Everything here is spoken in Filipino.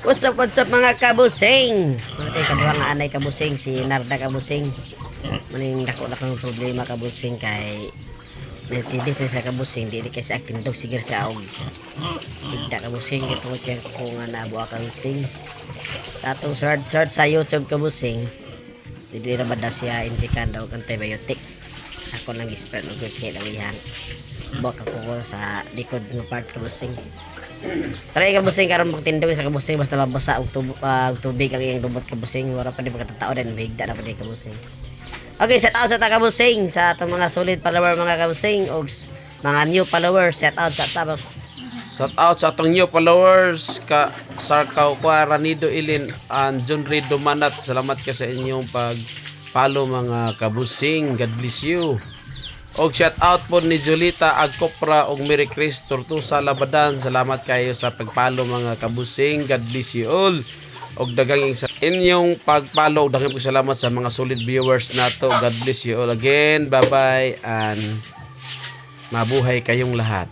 What's up mga kabusing? Ano tayo kaduha nga anay kabusing, si Narda kabusing. Maning dako na kang problema kabusing kay nitibis sa kabusing, di kasi acting dog sigir sa og. Tidak kabusing, ito ko siyang kukungan na buha kabusing. Sa atong search sa YouTube kabusing, di na ba daw siya insikan daw antibiotic. Ako nang gispread og kay lawihan. Buha ka ko sa likod ng part kabusing. Tara kabusing karon magtindog sa kabusing basta mabasa og tubig ang iyang dubot kabusing wala pa di pagkatao din higda na pa di kabusing. Okay, shout out sa ta kabusing sa atong mga solid follower mga kabusing og mga new followers, shout out sa tabas. Shout out sa atong new followers ka Sarkaw Ranido Ilin and John Rido Manat. Salamat ka sa inyong pag-follow mga kabusing. God bless you. Og shout out po ni Julita Agcopra og Merry Christ Tortusa Labadan. Salamat kayo sa pag-follow mga kabusing. God bless you all. Og daghang sa inyong pag-follow, daghang salamat sa mga solid viewers nato. God bless you all again. Bye-bye and mabuhay kayong lahat.